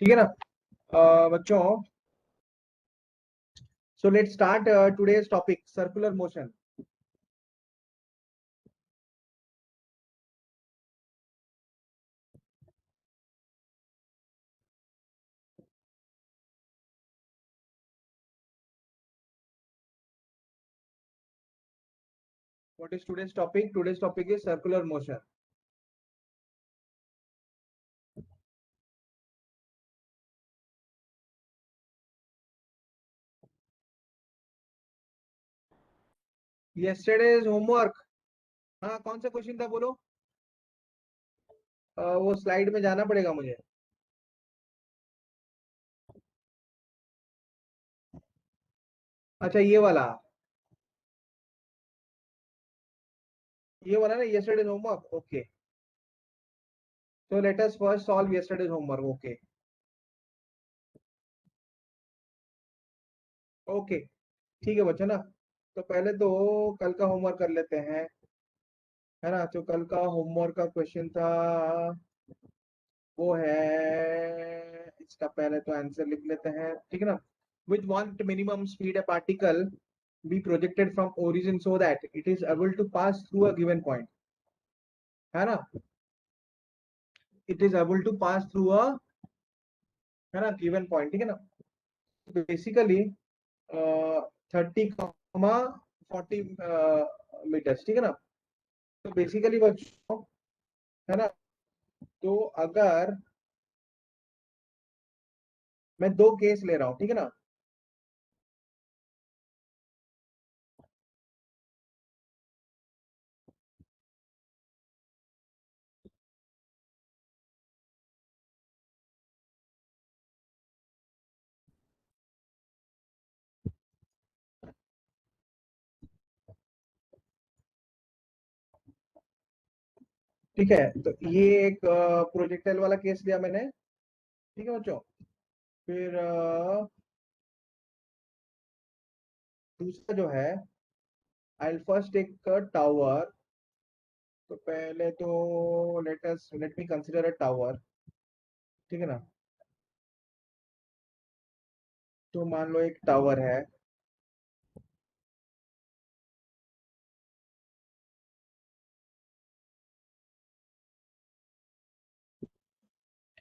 ठीक है ना। बच्चों, so let's start today's topic circular motion. What is today's topic? Today's topic is circular motion. Yesterday's homework. हाँ, कौन सा क्वेश्चन था बोलो। वो स्लाइड में जाना पड़ेगा मुझे। अच्छा, ये वाला ना, yesterday's homework. Okay, so let us first solve yesterday's homework. Okay, okay, ठीक है बच्चों ना। तो पहले तो कल का होमवर्क कर लेते हैं, है ना। तो कल का होमवर्क का क्वेश्चन था, वो है, इसका पहले तो आंसर लिख लेते हैं, ठीक है ना। With what minimum speed a particle be projected from origin so that it is able to pass through a given point, है ना। It is able to pass through a, है ना, गिवन पॉइंट, ठीक है ना। बेसिकली 30, 40 मीटर्स, ठीक है ना। तो बेसिकली बच्चों, है ना, तो अगर मैं दो केस ले रहा हूँ, ठीक है ना। ठीक है, तो ये एक प्रोजेक्टाइल वाला केस लिया मैंने, ठीक है बच्चों। फिर दूसरा जो है, आई फर्स्ट टेक टावर। तो पहले तो let me consider a tower, ठीक है ना। तो मान लो एक टावर है,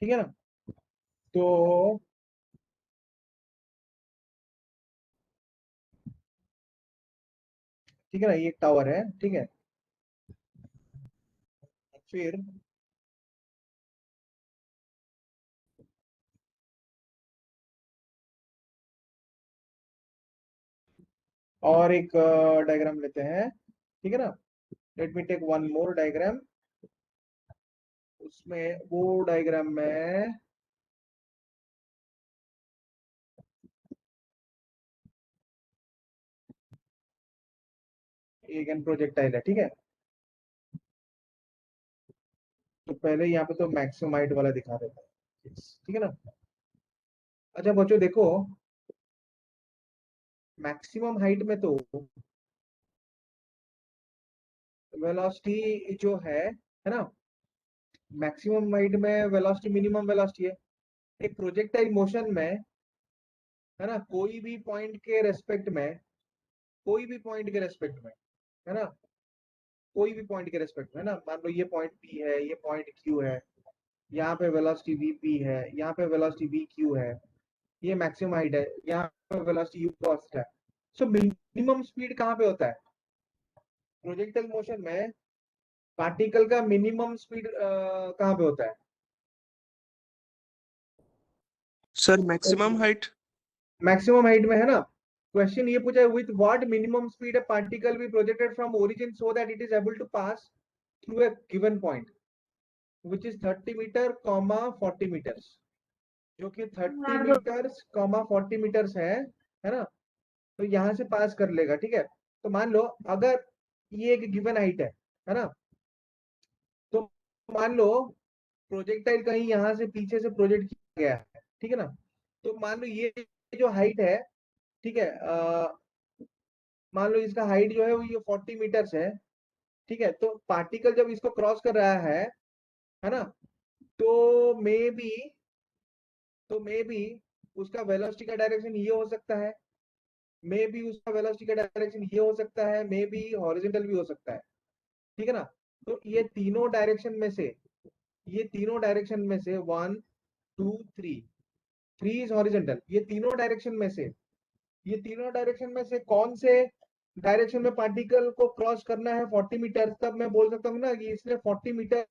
ठीक है ना। तो ठीक है ना, ये एक टावर है, ठीक है। फिर और एक डायग्राम लेते हैं, ठीक है ना। Let me take one more diagram. उसमें वो डायग्राम में एक एन प्रोजेक्टाइल है, ठीक है। तो पहले यहाँ पे तो मैक्सिमम हाइट वाला दिखा देता है, ठीक है ना। अच्छा बच्चों देखो, मैक्सिमम हाइट में तो वेलोसिटी जो है ना, मैक्सिमम हाइट में वेलोसिटी मिनिमम वेलोसिटी है। एक प्रोजेक्टाइल मोशन में, है ना, कोई भी पॉइंट के रेस्पेक्ट में, कोई भी पॉइंट के रेस्पेक्ट में, है ना, कोई भी पॉइंट के रेस्पेक्ट में, है ना। मान लो ये पॉइंट पी है, ये पॉइंट क्यू है, यहाँ पे वेलोसिटी वी पी है, यहाँ पे वेलोसिटी वी क्यू है, ये मैक्सिमम हाइट है, यहाँ पे वेलोसिटी यू कॉस्ट है। सो मिनिमम स्पीड कहाँ पे होता है प्रोजेक्टाइल मोशन में? पार्टिकल का मिनिमम स्पीड कहाँ पे होता है? Sir maximum height. Maximum height में, है ना। क्वेश्चन ये पूछा है, with what minimum speed a particle be projected from origin so that it is able to pass through a given point which is 30 metre comma 40 metres, जो कि 30 metres comma 40 metres है ना। तो यहाँ से पास कर लेगा, ठीक है। तो मान लो अगर ये एक गिवन हाइट है ना। तो मान लो प्रोजेक्टाइल कहीं यहाँ से पीछे से प्रोजेक्ट किया गया है, ठीक है ना। तो मान लो ये जो हाइट है, ठीक है, मान लो इसका हाइट जो है वो ये 40 मीटर्स है, ठीक है। तो पार्टिकल जब इसको क्रॉस कर रहा है ना, तो मे बी तो मे बी उसका वेलोसिटी का डायरेक्शन ये हो सकता है, मे बी उसका वेलोसिटी का डायरेक्शन ये हो सकता है, मे बी हॉरिजॉन्टल भी हो सकता है, ठीक है ना। तो ये तीनों डायरेक्शन में से, ये तीनों डायरेक्शन में से 1 2 3, 3 इज हॉरिजॉन्टल, ये तीनों डायरेक्शन में से, ये तीनों डायरेक्शन में से कौन से डायरेक्शन में पार्टिकल को क्रॉस करना है 40 मीटर, तब मैं बोल सकता हूँ ना कि इसने 40 मीटर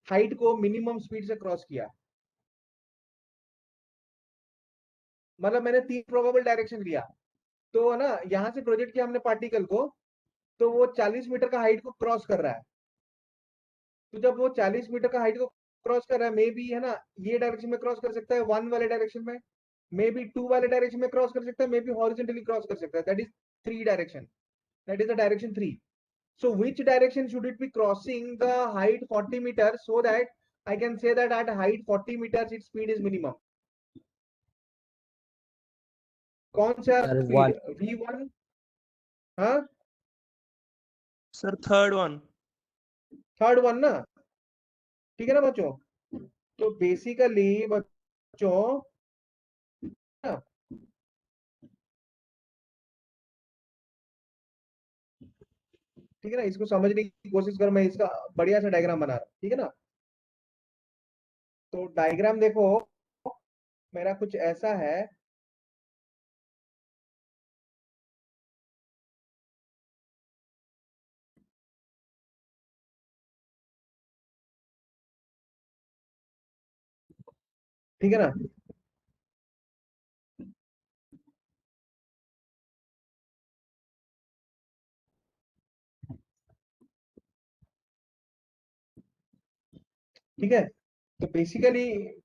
हाइट को मिनिमम स्पीड से क्रॉस किया। मतलब मैंने 3 प्रोबेबल डायरेक्शन लिया, तो है ना, यहां से प्रोजेक्ट किया हमने पार्टिकल को, तो वो 40 मीटर का हाइट को क्रॉस कर रहा है। तो जब वो 40 मीटर का हाइट को क्रॉस कर रहा है, मे बी है ना, ये डायरेक्शन में क्रॉस कर सकता है 1 वाले डायरेक्शन में, मे बी 2 वाले डायरेक्शन में क्रॉस कर सकता है, मे बी हॉरिजॉन्टली क्रॉस कर सकता है, that is 3 direction, that is the direction 3। So which direction should it be crossing the height 40 meters so that I can say that at height 40 meters its speed is minimum? कौन सा sir speed, v1? हाँ, Sir, third one. Third one ना, ठीक है ना बच्चों। तो basically बच्चों ना, ठीक है ना, इसको समझने की कोशिश कर, मैं इसका बढ़िया सा डायग्राम बना रहा हूँ, ठीक है ना। तो डायग्राम देखो मेरा कुछ ऐसा है, ठीक है ना। ठीक है, तो बेसिकली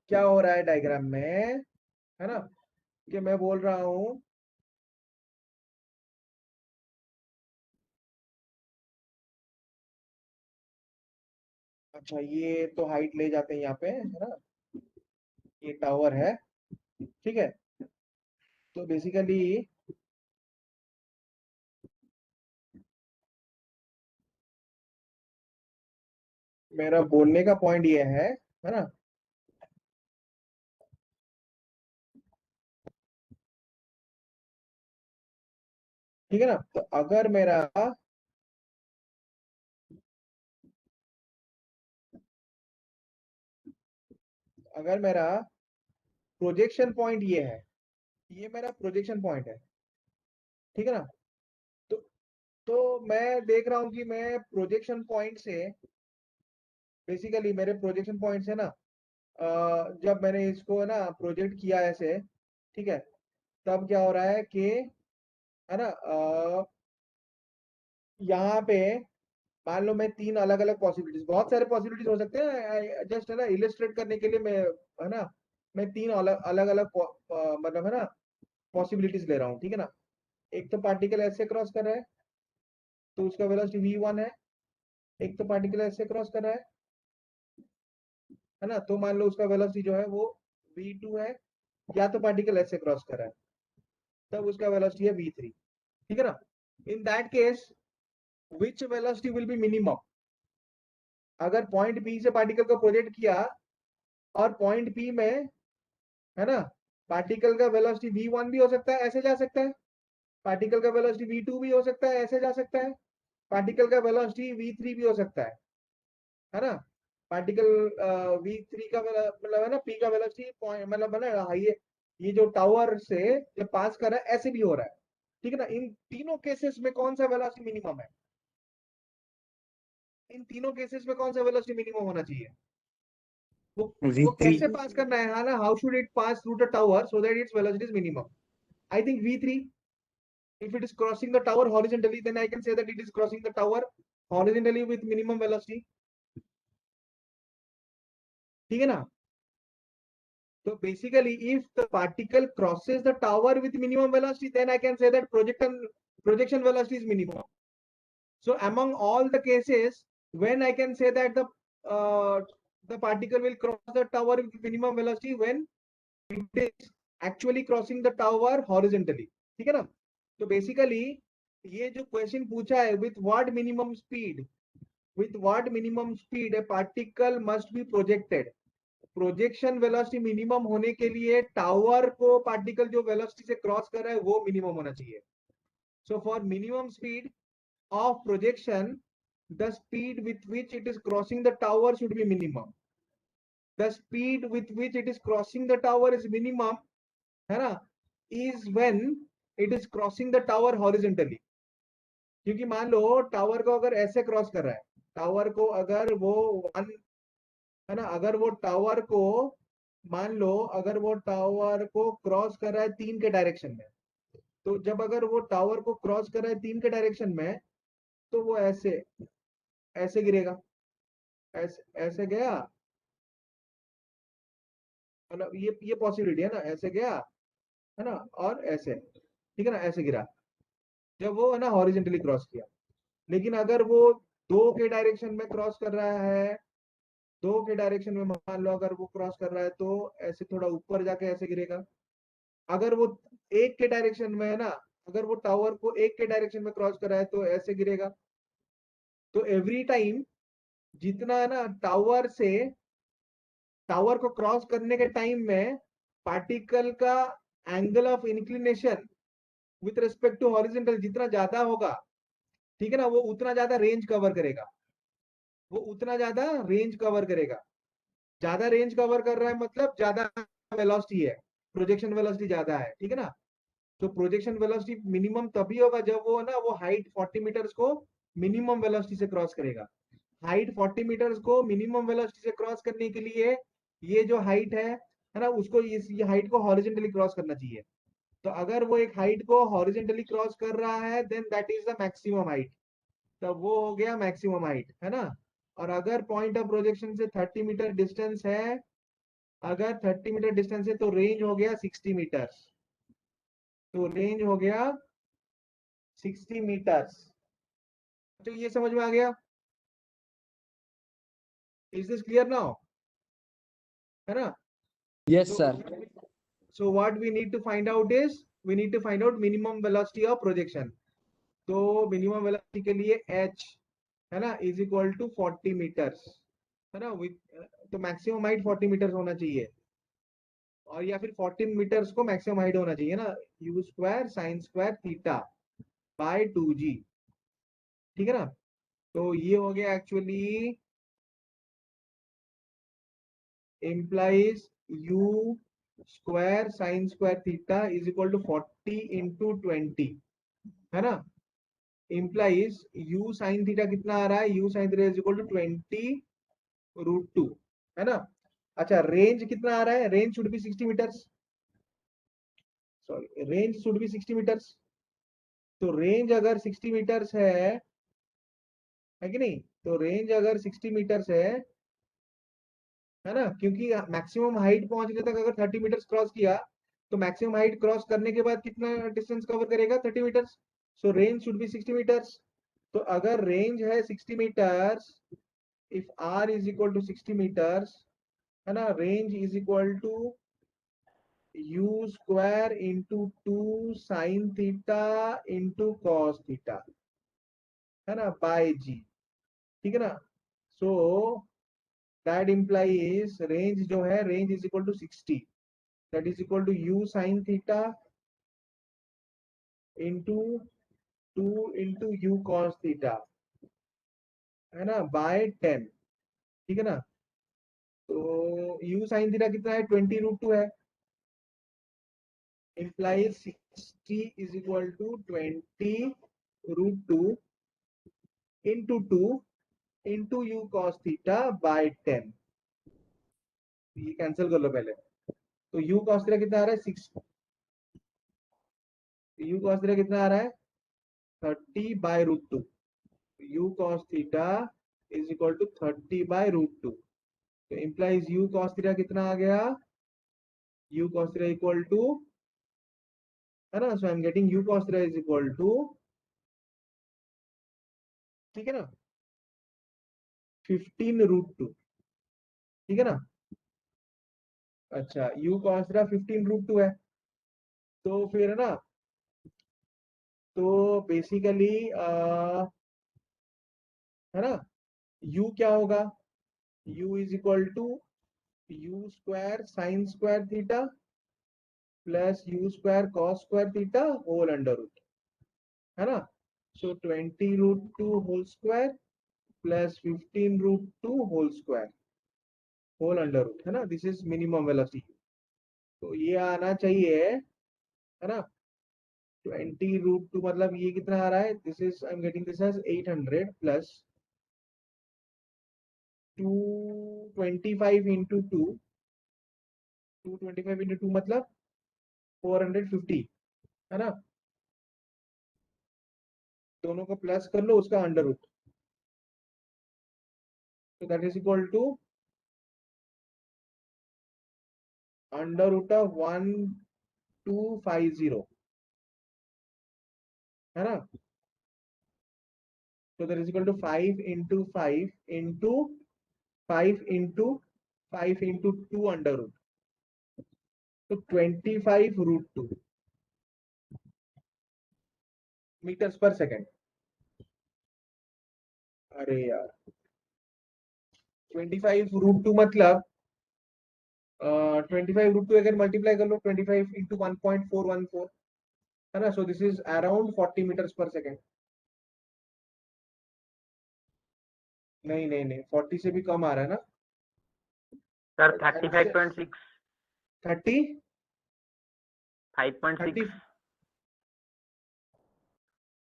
क्या हो रहा है डायग्राम में, है ना, कि मैं बोल रहा हूँ, अच्छा ये तो हाइट ले जाते हैं यहाँ पे, है ना, ये टावर है, ठीक है। तो बेसिकली मेरा बोलने का पॉइंट ये है ना, ठीक है ना। तो अगर मेरा प्रोजेक्शन पॉइंट ये है, ये मेरा प्रोजेक्शन पॉइंट है, ठीक है ना। तो मैं देख रहा हूँ कि मैं प्रोजेक्शन पॉइंट से, बेसिकली मेरे प्रोजेक्शन पॉइंट से ना, जब मैंने इसको है ना प्रोजेक्ट किया ऐसे, ठीक है, तब क्या हो रहा है कि, है ना, यहाँ पे मान लो मैं 3 अलग अलग पॉसिबिलिटीज, बहुत सारे पॉसिबिलिटीज हो सकते हैं, जस्ट है ना इलिस्ट्रेट करने के लिए मैं, है ना, मैं 3 अलग अलग अलग मतलब है ना पॉसिबिलिटीज ले रहा हूँ, ठीक है ना। एक तो पार्टिकल ऐसे क्रॉस कर रहा है, तो उसका वेलोसिटी v1 है। एक तो पार्टिकल ऐसे क्रॉस कर रहा है ना, तो मान लो उसका वेलोसिटी जो है वो v2 है। या तो पार्टिकल ऐसे क्रॉस कर रहा है, तब उसका वेलोसिटी है v3, ठीक है ना। In that case which velocity will be minimum, अगर पॉइंट बी से पार्टिकल को प्रोजेक्ट किया और पॉइंट पी में, है ना, पार्टिकल का वेलोसिटी v1 भी हो सकता है, ऐसे जा सकता है, पार्टिकल का वेलोसिटी v2 भी हो सकता है, ऐसे जा सकता है, पार्टिकल का वेलोसिटी v3 भी हो सकता है ना। पार्टिकल v3 का मतलब है ना, p का वेलोसिटी पॉइंट मतलब है ना, ये जो टावर से जब पास कर रहा है ऐसे भी हो रहा है, ठीक है ना। इन तीनों केसेस में कौन सा वेलोसिटी मिनिमम है, इन तीनों केसेस में कौन सा वेलोसिटी मिनिमम होना चाहिए, वो V3 कैसे पास करना है, ना, how should it pass through the tower so that its velocity is minimum. I think v3, if it is crossing the tower horizontally, then I can say that it is crossing the tower horizontally with minimum velocity, ठीक है ना। So basically if the particle crosses the tower with minimum velocity, then I can say that projection velocity is minimum. So among all the cases when I can say that uh, the particle will cross the tower with minimum velocity, when it is actually crossing the tower horizontally, ठीक है ना। तो basically ये जो question पूछा है, with what minimum speed a particle must be projected, projection velocity minimum होने के लिए टावर को पार्टिकल जो वेलोसिटी से क्रॉस कर रहा है वो मिनिमम होना चाहिए. So for minimum speed of projection, the speed with which it is crossing the tower should be minimum. The speed with which it is crossing the tower is minimum, है ना, is when it is crossing the tower horizontally. क्योंकि मान लो tower को अगर ऐसे cross कर रहा है, टावर को अगर वो वन, है ना, अगर वो टावर को मान लो अगर वो टावर को क्रॉस कर रहा है 3 के डायरेक्शन में, तो जब अगर वो टावर को क्रॉस कर रहा है 3 के डायरेक्शन में, तो वो ऐसे ऐसे गिरेगा. ऐसे ऐसे गया, मतलब ये पॉसिबिलिटी है ना, ऐसे गया, है ना, और ऐसे, ठीक है ना, ऐसे गिरा जब वो, है ना, हॉरिजेंटली क्रॉस किया. लेकिन अगर वो 2 के डायरेक्शन में क्रॉस कर रहा है, 2 के डायरेक्शन में मान लो अगर वो क्रॉस कर रहा है तो ऐसे थोड़ा ऊपर जाके ऐसे गिरेगा. अगर वो 1 के डायरेक्शन में है ना, अगर वो टावर को 1 के डायरेक्शन में क्रॉस कर रहा है तो ऐसे गिरेगा. तो एवरी टाइम जितना, है ना, टावर को क्रॉस करने के टाइम में पार्टिकल का angle of inclination with respect to horizontal जितना ज्यादा होगा, ठीक है ना, वो उतना ज्यादा रेंज कवर करेगा. वो उतना ज्यादा रेंज कवर करेगा. ज्यादा रेंज कवर कर रहा है मतलब ज्यादा वेलोसिटी है, प्रोजेक्शन वेलोसिटी ज्यादा है, ठीक है ना. तो प्रोजेक्शन वेलोसिटी मिनिमम तभी होगा जब वो, ना, वो हाइट 40 मीटर्स को मिनिमम वेलोसिटी से क्रॉस करेगा. हाइट 40 मीटर्स को मिनिमम वेलोसिटी से क्रॉस करने के लिए ये जो हाइट है ना, उसको ये हाइट को हॉरिजॉन्टली क्रॉस करना चाहिए. तो अगर वो एक हाइट को हॉरिजॉन्टली क्रॉस कर रहा है then that is the maximum height. तब वो हो गया मैक्सिमम हाइट, है ना. और अगर पॉइंट ऑफ प्रोजेक्शन से 30 मीटर डिस्टेंस है, अगर 30 मीटर डिस्टेंस है तो रेंज हो गया 60 मीटर्स. तो रेंज हो गया 60 मीटर्स. तो ये समझ में आ गया. इज दिस क्लियर नाउ, है ना. Yes, So, sir. so what we need to find out is we need to find out minimum velocity of projection. तो मिनिमम वेलोसिटी के लिए h, है ना, इज इक्वल टू 40 मीटर्स, है ना. तो मैक्सिमम हाइट 40 मीटर्स होना चाहिए, और या फिर 14 मीटर्स को मैक्सिमम हाइट होना चाहिए ना. U square sine square theta by 2g, ठीक है ना. तो ये हो गया actually implies u square sine square theta is equal to 40 into 20, है ना. implies u साइन थीटा कितना आ रहा है, u sine theta is equal to 20√2, है ना. अच्छा, रेंज कितना आ रहा है, range should be 60 metres, sorry, range should be 60 metres. तो रेंज अगर 60 मीटर्स है कि नहीं, तो रेंज अगर 60 मीटर्स है ना, क्योंकि मैक्सिमम हाइट पहुंचने तक अगर 30 मीटर्स क्रॉस किया तो मैक्सिमम हाइट क्रॉस करने के बाद कितना डिस्टेंस कवर करेगा, 30 metres. So range should be 60 metres. तो अगर रेंज है 60 metres, if r is equal to 60 metres, है ना, range is equal to u square into 2 sine theta into cos theta, है ना, बाय g, ठीक है ना. सो दैट इम्प्लाइज रेंज जो है, range is equal to 60, that is equal to u sine theta into 2 into u cos theta, है ना, bye 10, ठीक है ना. तो u साइन थीटा कितना है, 20√2 है. implies 60 is equal to 20√2 into 2 into u cos theta by 10. ये कैंसिल कर लो पहले. तो u cos थीटा कितना आ रहा है, 6. u cos थीटा कितना आ रहा है, 30/√2. u cos theta is equal to 30/√2. तो implies u cos थीटा कितना आ गया, u cos theta equal to, है ना, so I am getting u cos theta is equal to, ठीक है ना, 15√2, ठीक है ना. अच्छा, u cos थीटा 15√2 है. तो फिर, है ना, तो बेसिकली है ना, u क्या होगा, u is equal to u square sin square theta plus u square cos square theta whole under root, है ना? So 20 root 2 whole square plus 15 root 2 whole square whole under root, है ना? This is minimum velocity. तो ये आना चाहिए, है ना? 20 root 2 मतलब ये कितना आ रहा है? This is I'm getting this as 800 plus 225 into 2, 225 into 2 मतलब 450, है ना? दोनों को प्लस कर लो, उसका अंडर रूट, तो that is equal to under root of 1250, है ना? तो that is equal to 5 into 5 into 5 into 5 into 2 under root, तो 25 रूट 2 मीटर्स पर सेकेंड। अरे यार 25 रूट 2 मतलब 25 रूट 2 अगर मल्टीप्लाई कर लो 25 इंटू 1.414, है ना? So this is around 40 metres per second. नहीं नहीं नहीं, 40 से भी कम आ रहा है ना सर 35.6 30 5.6 30,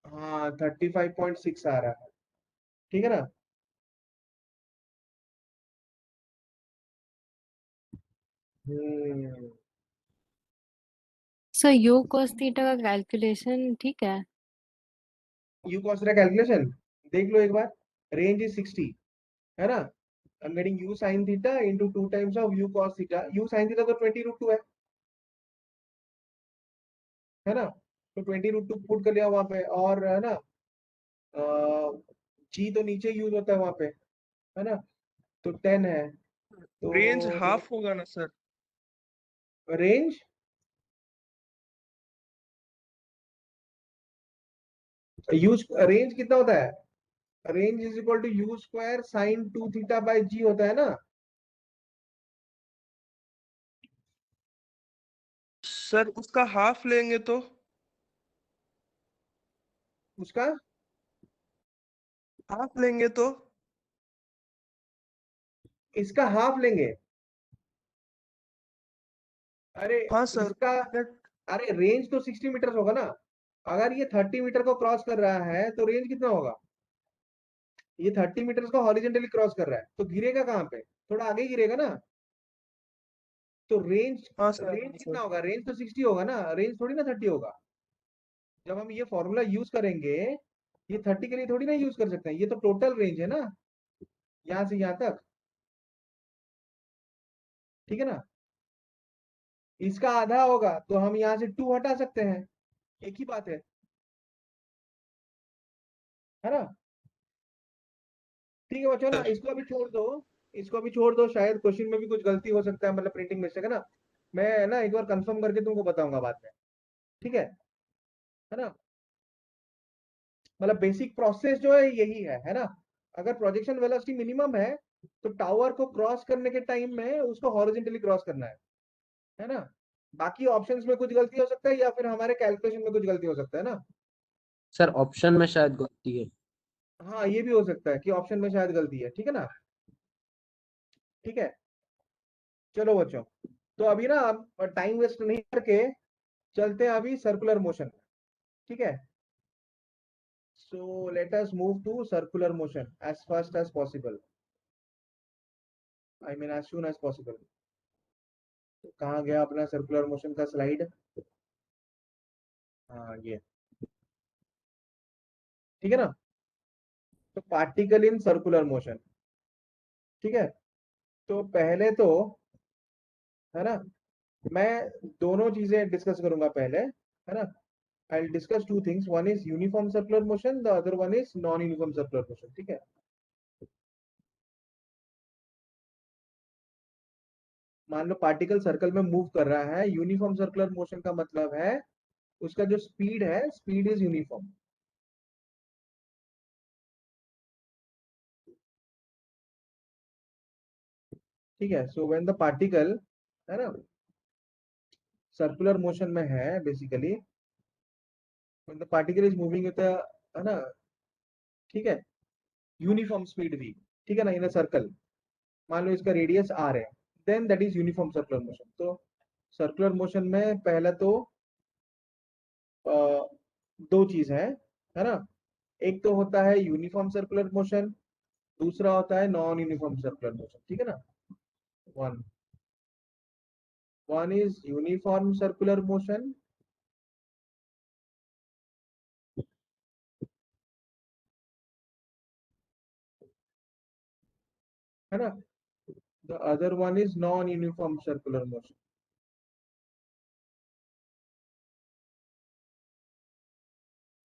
हाँ 35.6 आ रहा है, ठीक है ना? हम्म, सर यू cos थीटा का कैलकुलेशन ठीक है? यू कॉस का कैलकुलेशन देख लो एक बार। रेंज इज 60, है ना? आई am getting you sine theta into 2 times of you cos theta. You sine theta तो 20 रूट 2 है ना? तो 20 रूट 2 पुट कर लिया वहां पे, और है ना जी तो नीचे यूज होता है वहां पे, है ना? तो 10 है, रेंज तो हाफ होगा ना सर? रेंज यूज रेंज कितना होता है? Range is equal to u square sine 2 theta by g होता है ना? सर उसका हाफ लेंगे तो? उसका हाफ लेंगे तो? इसका हाफ लेंगे? अरे हाँ सर। इसका, अरे रेंज तो 60 मीटर होगा ना। अगर ये 30 मीटर को क्रॉस कर रहा है तो रेंज कितना होगा? ये 30 मीटर को हॉरिजेंटली क्रॉस कर रहा है, तो गिरेगा कहाँ पे? थोड़ा आगे गिरेगा ना। तो रेंज हाँ सर, रेंज हाँ सर। कितना होगा? रेंज तो 60 होगा ना, रेंज थोड़ी ना 30 होगा। जब हम ये फॉर्मूला यूज करेंगे, ये 30 के लिए थोड़ी ना यूज कर सकते हैं, ये तो टोटल रेंज है ना, यहाँ से यहाँ तक, ठीक है ना? इसका आधा होगा तो हम यहाँ से 2 हटा सकते हैं, एक ही बात है ना? ठीक है बच्चों ना, सर इसको अभी छोड़ दो, इसको अभी छोड़ दो, शायद क्वेश्चन में भी कुछ गलती हो सकता है, मतलब प्रिंटिंग मिस्टेक है ना। मैं ना एक बार कंफर्म करके तुमको बताऊंगा बाद में, ठीक है ना? मतलब बेसिक प्रोसेस जो है यही है ना? अगर प्रोजेक्शन वेलोसिटी मिनिमम है तो टावर को क्रॉस करने के टाइम में उसको हॉरिजॉन्टली क्रॉस करना है ना? बाकी ऑप्शंस में कुछ गलती हो सकता है या फिर हमारे कैलकुलेशन में कुछ गलती हो सकता है ना। सर ऑप्शन में शायद गलती है। हाँ ये भी हो सकता है कि ऑप्शन में शायद गलती है, ठीक है ना? ठीक है, चलो बच्चों, तो अभी ना टाइम वेस्ट नहीं करके चलते हैं अभी सर्कुलर मोशन, ठीक है? So let us move to circular motion as fast as possible, I mean as soon as possible. तो कहाँ गया अपना सर्कुलर मोशन का स्लाइड? हाँ ये, ठीक है ना? तो पार्टिकल इन सर्कुलर मोशन, ठीक है? तो पहले तो, है ना, मैं दोनों चीजें डिस्कस करूंगा पहले, है ना? I discuss two things, one is uniform circular motion, the other one is non uniform circular motion, ठीक है? मान लो पार्टिकल सर्कल में मूव कर रहा है, यूनिफॉर्म सर्कुलर मोशन का मतलब है उसका जो स्पीड है, स्पीड इज यूनिफॉर्म, ठीक है. सो व्हेन द पार्टिकल, है ना, सर्कुलर मोशन में है basically, when the particle is moving with, है ना, ठीक है, यूनिफॉर्म स्पीड v, ठीक है ना, इन अ सर्कल, मान लो इसका रेडियस r है, then that is uniform circular motion. तो सर्कुलर मोशन में पहला तो दो चीज है ना. एक तो होता है यूनिफॉर्म सर्कुलर मोशन, दूसरा होता है नॉन यूनिफॉर्म सर्कुलर मोशन. ठीक है ना. One one is uniform circular motion, है ना. The other one is non uniform circular motion.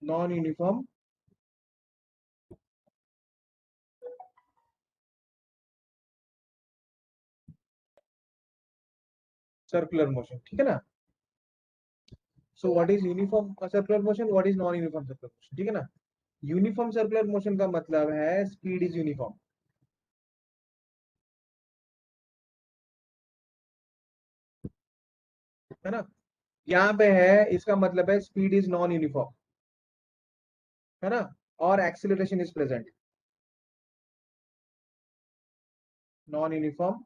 Non uniform circular motion. ठीक है ना. So what is uniform circular motion, what is non uniform circular motion. ठीक है ना. यूनिफॉर्म सर्कुलर मोशन का मतलब है स्पीड इज यूनिफॉर्म, है ना. यहाँ पे है, इसका मतलब है स्पीड इज नॉन यूनिफॉर्म, है ना, और acceleration is present. Non uniform,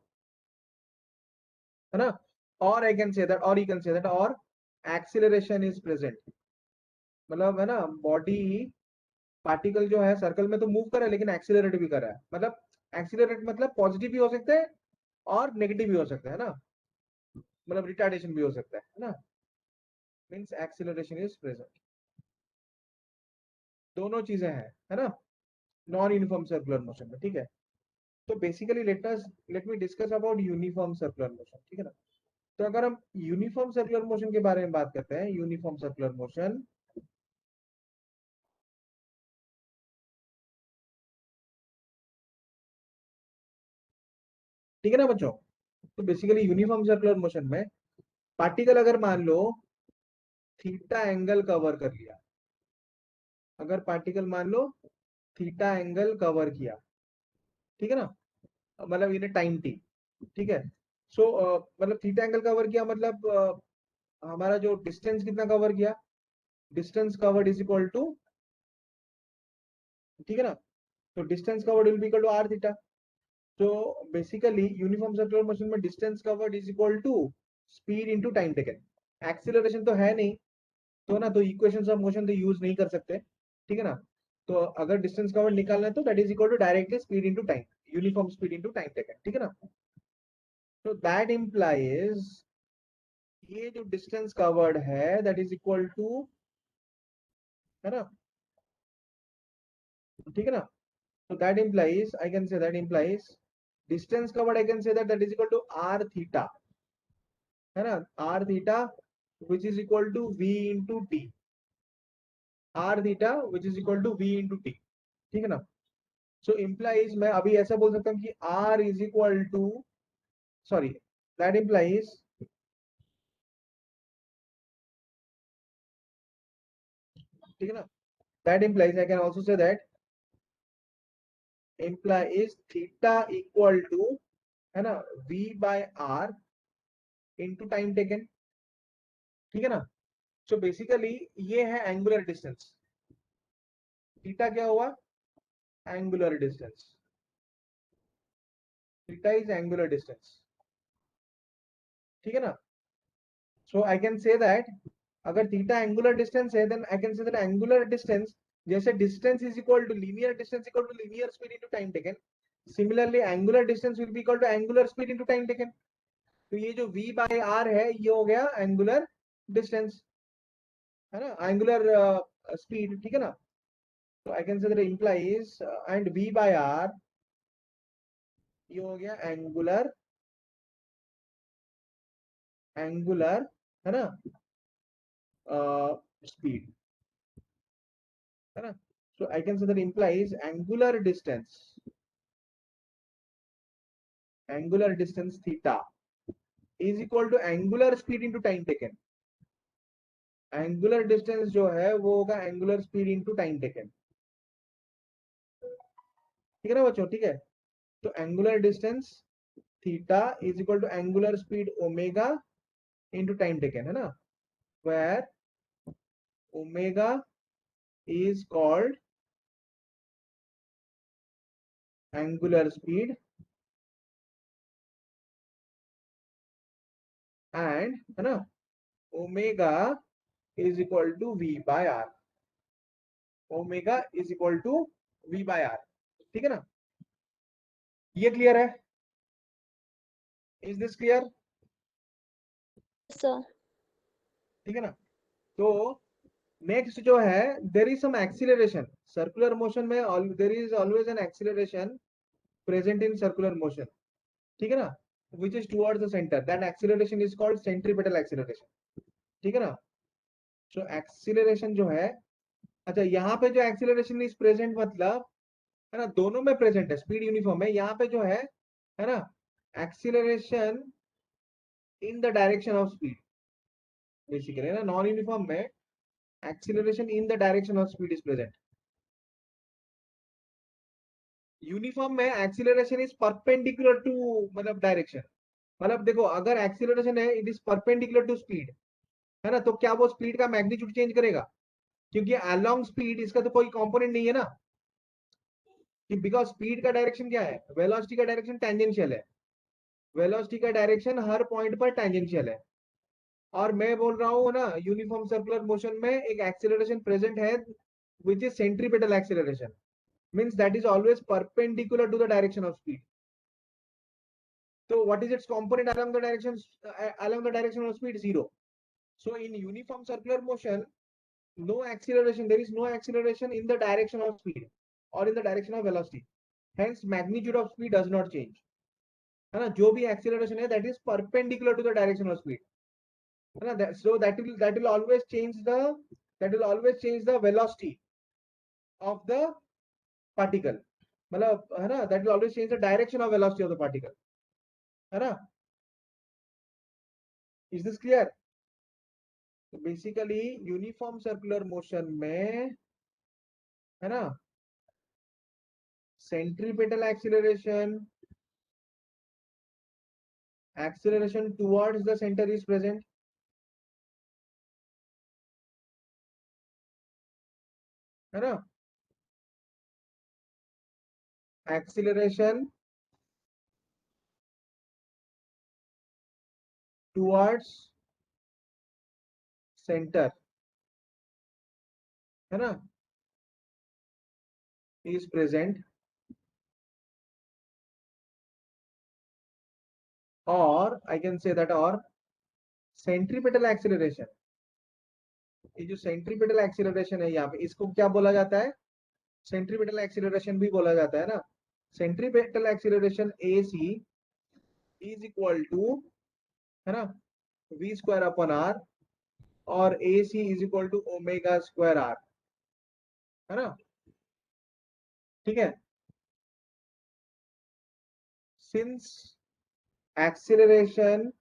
है ना, और आई कैन से दैट, और यू कैन से दैट, और एक्सीलरेशन इज प्रेजेंट. मतलब है ना, बॉडी पार्टिकल जो है सर्कल में तो मूव कर रहा है लेकिन एक्सीलरेट भी कर रहा है. मतलब एक्सीलरेट मतलब पॉजिटिव भी हो सकता है और नेगेटिव भी हो सकता है ना, मतलब रिटार्डेशन भी हो सकता है ना. Means acceleration is present. दोनों चीजें हैं, है ना, नॉन यूनिफॉर्म सर्कुलर मोशन में. ठीक है. तो basically let me discuss about uniform circular motion. ठीक है ना. तो अगर हम यूनिफॉर्म सर्कुलर मोशन के बारे में बात करते हैं, यूनिफॉर्म सर्कुलर मोशन, ठीक है ना बच्चों. तो बेसिकली यूनिफॉर्म सर्कुलर मोशन में पार्टिकल अगर मान लो थीटा एंगल कवर कर लिया, अगर पार्टिकल मान लो थीटा एंगल कवर किया, ठीक है ना, मतलब इन टाइम टी. ठीक है. सो मतलब थीटा एंगल कवर किया मतलब हमारा जो डिस्टेंस कितना कवर किया, distance covered is equal to, ठीक है ना, तो distance covered will be equal to R theta. तो बेसिकली यूनिफॉर्म सर्कुलर मोशन में distance covered is equal to speed into time taken. Acceleration तो है नहीं, तो ना, तो इक्वेशंस ऑफ मोशन तो यूज नहीं कर सकते. ठीक है ना. तो अगर डिस्टेंस कवर्ड निकालना है तो that is equal to directly speed into time, uniform speed into time taken. ठीक है ना. तो दैट इंप्लाइज ये जो डिस्टेंस कवर्ड है दैट इज इक्वल टू, है ना, ठीक है ना. So that implies, I can say that implies distance covered, I can say that that is equal to r theta, है ना, r theta which is equal to v into t, r theta which is equal to v into t. ठीक है ना. So implies मैं अभी ऐसा बोल सकता हूँ कि r is equal to, sorry, that implies, ठीक है ना, that implies I can also say that implies theta equal to, है ना, v by r into time taken. ठीक है ना. सो बेसिकली ये है एंगुलर डिस्टेंस. थीटा क्या हुआ, angular distance. Theta is angular distance. ठीक है ना. So I can say that अगर थीटा एंगुलर डिस्टेंस है then I can say that angular distance, जैसे distance is equal to linear distance equal to linear speed into time taken, similarly angular distance will be equal to angular speed into time taken. तो ये जो v by r है ये हो गया angular distance, है ना, एंगुलर स्पीड. ठीक है ना. तो I can say that implies and v by r ये हो गया एंगुलर, है ना, स्पीड, है ना. So I can say that implies angular distance theta is equal to angular speed into time taken. Angular distance जो है वो होगा angular speed into time taken. ठीक है ना बच्चों. ठीक है. तो angular distance theta is equal to angular speed omega into time taken, है ना, where omega is called angular speed and, है ना, omega is equal to v by r, omega is equal to v by r, ठीक है ना, ये clear है? Is this clear? Sir ठीक है ना, तो नेक्स्ट जो है, there is some acceleration circular motion में, there is always an acceleration present in circular motion, ठीक है ना, which is towards the centre, that acceleration is called centripetal acceleration, ठीक है ना. सो एक्सीलरेशन जो है, अच्छा यहाँ पे जो एक्सीलरेशन इज प्रेजेंट मतलब, है ना, दोनों में प्रेजेंट है, स्पीड यूनिफॉर्म है, यहाँ पे जो है ना, acceleration in the direction of speed, basically ना, नॉन यूनिफॉर्म में acceleration in the direction of speed is present. Uniform में एक्सीलरेशन इज परपेंडिकुलर टू, मतलब डायरेक्शन, मतलब देखो अगर एक्सीलरेशन है it is perpendicular to speed, है ना, तो क्या वो स्पीड का मैग्नीट्यूड चेंज करेगा? क्योंकि अलोंग स्पीड इसका तो कोई कंपोनेंट नहीं है ना, कि बिकॉज स्पीड का डायरेक्शन क्या है, वेलोसिटी का डायरेक्शन टेंजेंशियल है, वेलोसिटी का डायरेक्शन हर पॉइंट पर टेंजेंशियल है, और मैं बोल रहा हूँ ना, यूनिफॉर्म सर्कुलर मोशन में एक एक्सीलरेशन प्रेजेंट है which is centripetal acceleration, means that is always perpendicular to the direction of speed. So what is its component along the direction of speed? Zero. So in uniform circular motion, no acceleration, there is no acceleration in the direction of speed or in the direction of velocity, hence magnitude of speed does not change, है ना, जो भी acceleration है that is perpendicular to the direction of speed, है ना, so that will always change the velocity of the particle, मतलब, है ना, that will always change the direction of velocity of the particle, है ना. Is this clear? Basically uniform circular motion में, है ना, centripetal acceleration towards the centre is present, है ना, एक्सीलरेशन टुवर्ड्स सेंटर, है ना, इज प्रेजेंट, और आई कैन से दैट, और सेंट्रीपेटल एक्सीलरेशन, ये जो सेंट्रीपेटल एक्सीलरेशन है यहाँ पे, इसको क्या बोला जाता है? सेंट्रीपेटल एक्सीलरेशन भी बोला जाता है ना. Centripetal acceleration a c is equal to, है ना, v स्क्वायर अपॉन आर, और a c is equal to omega square r, है ना, ठीक है. सिंस एक्सीलरेशन,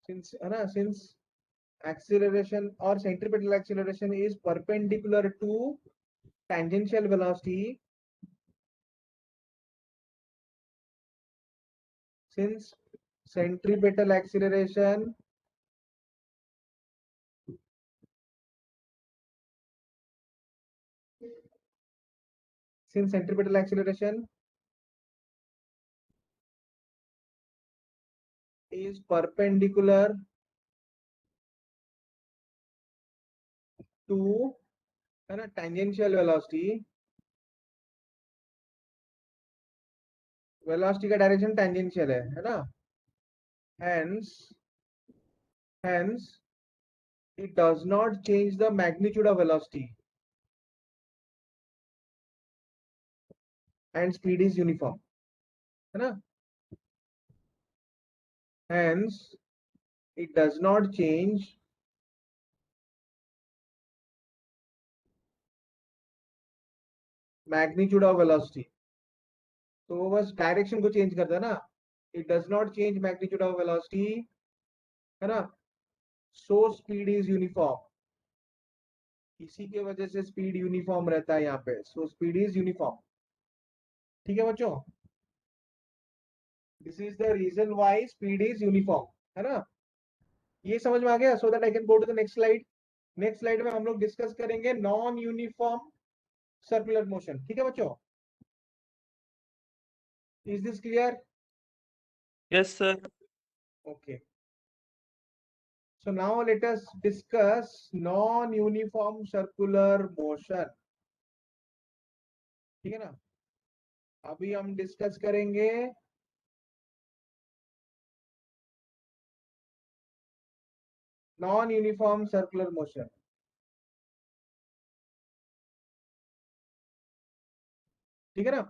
है ना, सिंस एक्सीलरेशन और centripetal acceleration is perpendicular to tangential velocity, since centripetal acceleration is perpendicular to, है ना, tangential velocity, वेलोसिटी का डायरेक्शन टेंजेंशियल है ना, hence it does not change the magnitude of velocity and speed is uniform, है ना, hence it does not change magnitude of velocity, तो वो बस डायरेक्शन को चेंज करता है ना, it does not change magnitude of velocity, है ना, so speed is uniform, इसी के वजह से स्पीड यूनिफॉर्म रहता है यहाँ पे, so speed is uniform. ठीक है बच्चों, this is the reason why speed is uniform, है ना। ये समझ में आ गया? So that I can go to the next slide. Next slide में हम लोग डिस्कस करेंगे नॉन यूनिफॉर्म सर्कुलर मोशन। ठीक है बच्चों, is this clear? Yes sir. Okay. So now let us discuss non-uniform circular motion. ठीक है ना, अभी हम डिस्कस करेंगे नॉन यूनिफॉर्म सर्कुलर मोशन। ठीक है ना,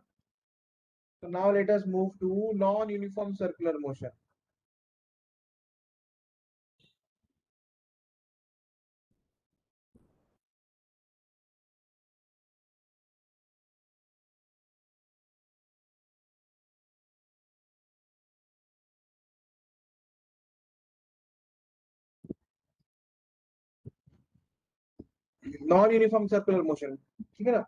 तो now let us move to non uniform circular motion. Non uniform circular motion, ठीक है ना।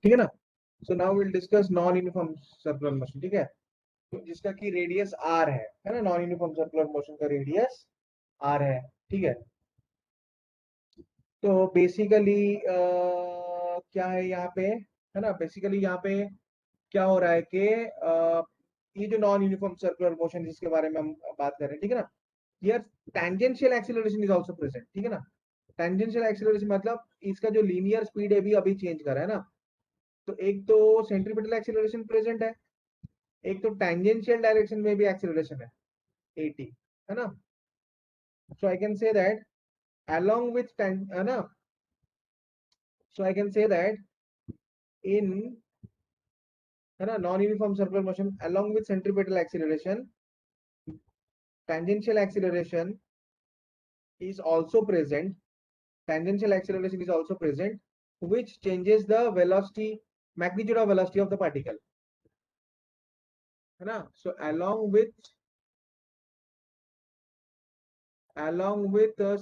ठीक है ना, so now will discuss non uniform circular motion. ठीक है, तो जिसका की रेडियस आर है ना, नॉन यूनिफॉर्म सर्कुलर मोशन का रेडियस आर है। ठीक है, तो बेसिकली क्या है यहाँ पे, है ना, बेसिकली यहाँ पे क्या हो रहा है कि ये जो नॉन यूनिफॉर्म सर्कुलर मोशन जिसके बारे में हम बात कर रहे हैं, ठीक है ना, here tangential acceleration is also present. ठीक है ना, टेंजेंशियल एक्सीलरेशन मतलब इसका जो लीनियर स्पीड है भी अभी चेंज कर रहा है ना। तो एक तो सेंट्रीपिटल एक्सीलरेशन प्रेजेंट है, एक तो टेंजेंशियल डायरेक्शन में भी एक्सीलरेशन है 80, है ना। So I can say that along with है ना, so I can say that in, है ना, non uniform circular motion along with centripetal acceleration, tangential acceleration is also present. Tangential acceleration is also present, which changes the velocity, magnitude of velocity of the particle, है ना। So along with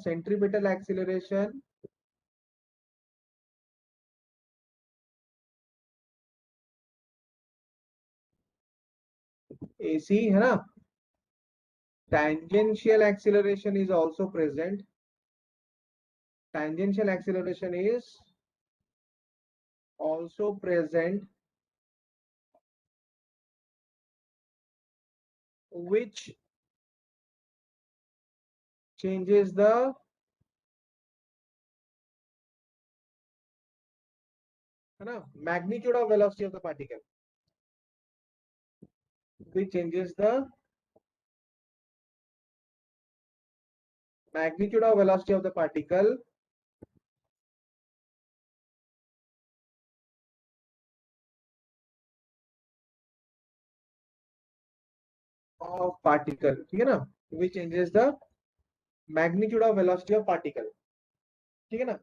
centripetal acceleration, AC, है ना, tangential acceleration is also present. Tangential acceleration is also present, which changes the, है ना, magnitude of velocity of the particle, which changes the magnitude of velocity of the particle ठीक है ना, which changes the magnitude of velocity of particle। ठीक है ना,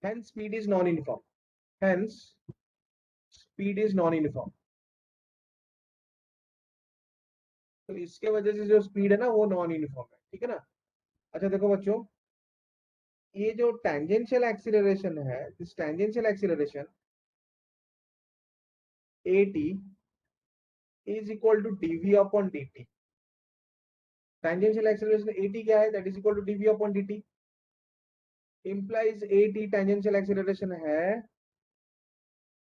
hence speed is non-uniform, hence speed is non-uniform। तो इसके वजह से जो स्पीड है ना वो नॉन यूनिफॉर्म है। ठीक है ना, अच्छा देखो बच्चों, ये जो टेंजेंशियल एक्सीलरेशन है, this tangential acceleration at is equal to dv upon dt। Tangential acceleration at क्या है, that is equal to dv upon dt, implies at tangential acceleration है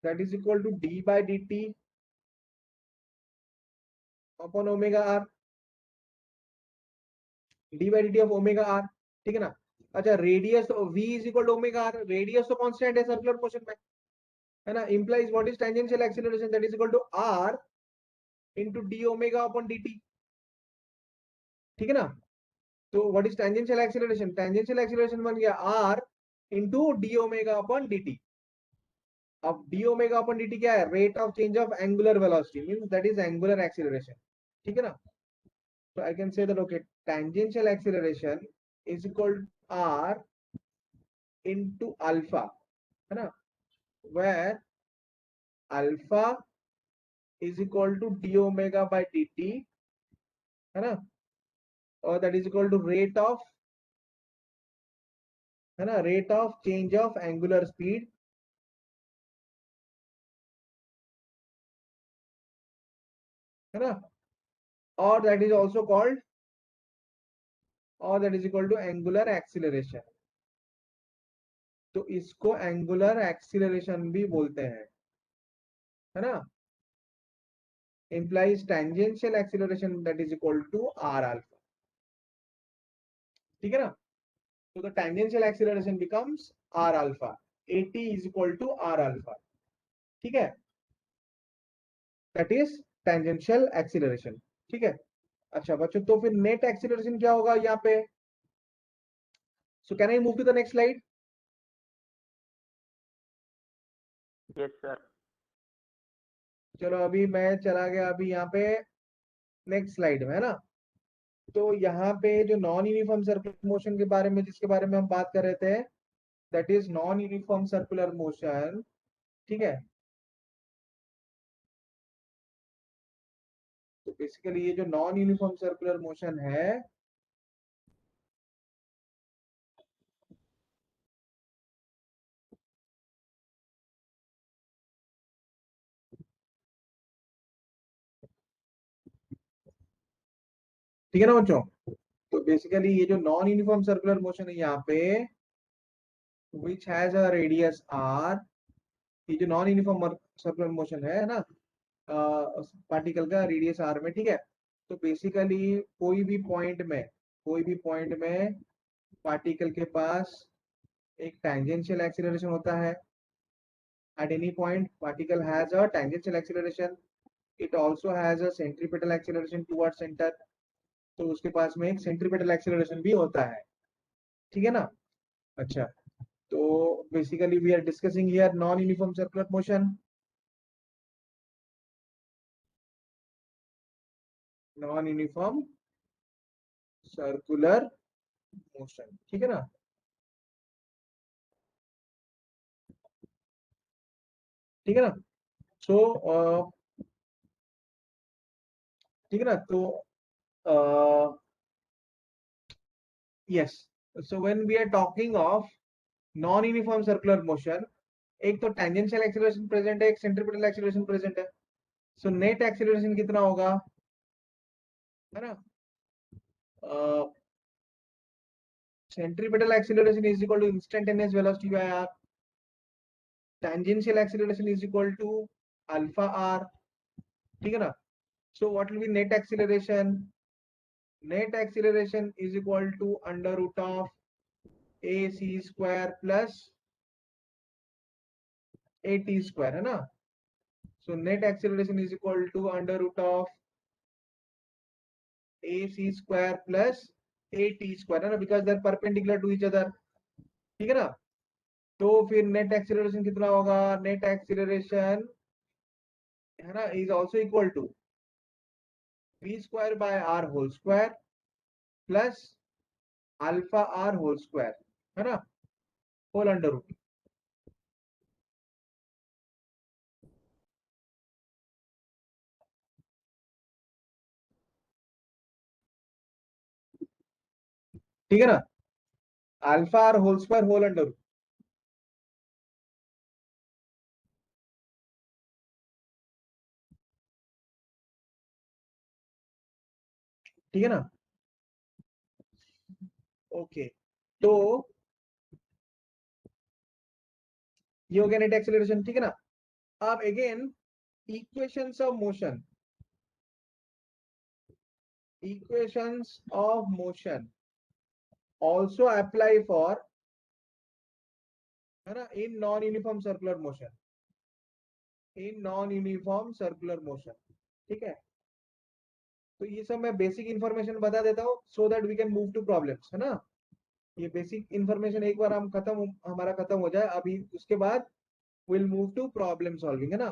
that is equal to d by dt upon omega r, d by dt of omega r। ठीक है ना, अच्छा radius v is equal to omega R, radius तो constant है circular motion में, है ना, implies what is tangential acceleration, that is equal to r into d omega upon dt। ठीक है ना। तो what is tangential acceleration? Tangential acceleration बन गया r into d omega upon d t. अब d omega upon d t क्या है? Rate of change of angular velocity, means that is angular acceleration. ठीक है ना। तो I can say that okay, tangential acceleration is equal r into alpha, है ना, where alpha is equal to d omega by d t, है ना, और that is equal to rate of, है ना, rate of change of angular speed, है ना, और दैट इज ऑल्सो कॉल्ड, और that is equal to angular acceleration. तो इसको एंगुलर एक्सीलरेशन भी बोलते हैं, है ना, implies tangential acceleration that is equal to r alpha। ठीक है ना। तो the tangential acceleration becomes r alpha, at is equal to r alpha। ठीक है, that is tangential acceleration। ठीक है। अच्छा बच्चों, तो फिर नेट एक्सीलरेशन क्या होगा यहाँ पे? So can I move to the next slide? Yes, sir. चलो अभी मैं चला गया अभी यहाँ पे नेक्स्ट स्लाइड में, है ना। तो यहाँ पे जो नॉन यूनिफॉर्म सर्कुलर मोशन के बारे में, जिसके बारे में हम बात कर रहे थे, that is non uniform circular motion. ठीक है। तो बेसिकली ये जो नॉन यूनिफॉर्म सर्कुलर मोशन है, ठीक है ना बच्चों। तो बेसिकली ये जो नॉन यूनिफॉर्म सर्कुलर मोशन है यहाँ पे, which has a radius r, ये जो नॉन यूनिफॉर्म सर्कुलर मोशन है ना, पार्टिकल का रेडियस r में। ठीक है। तो बेसिकली कोई भी पॉइंट में पार्टिकल के पास एक टेंजेंशियल एक्सीलरेशन होता है। At any point particle has a tangential acceleration, it also has a centripetal acceleration towards centre. तो उसके पास में एक सेंट्रीपिटल एक्सीलरेशन भी होता है। ठीक है ना। अच्छा, तो basically we are discussing here non uniform circular motion, non uniform circular motion. ठीक है ना। ठीक है ना। सो ठीक है ना। तो yes, so when we are talking of non uniform circular motion, एक तो टेंजेंशियल एक्सीलरेशन प्रेजेंट है, एक सेंट्रीपिटल एक्सीलरेशन प्रेजेंट है। सो नेट एक्सीलरेशन कितना होगा, है ना, centripetal acceleration is equal to instantaneous velocity by r, tangential acceleration is equal to alpha r। ठीक है ना। so what will be net acceleration? Net acceleration is equal to under root of ac square plus at square, है ना। so net acceleration is equal to under root of ac square plus at square, है ना, because they are perpendicular to each other। ठीक है ना। तो फिर net acceleration कितना होगा? नेट एक्सीलरेशन, है ना, is also equal to v square by r whole square plus alpha r whole square, है ना, होल अंडर रूट। ठीक है ना। Alpha r whole square whole under root. ठीक है ना। ओके, तो ये हो गया नेट एक्सीलरेशन। ठीक है ना। अब again equations of motion, equations of motion also apply for, है ना, इन non uniform circular motion, in non uniform circular motion. ठीक है। तो ये सब मैं बेसिक इंफॉर्मेशन बता देता हूँ so that we can move to problems, है ना। ये बेसिक इंफॉर्मेशन एक बार हमारा खत्म हो जाए अभी, उसके बाद will move to problem solving, है ना।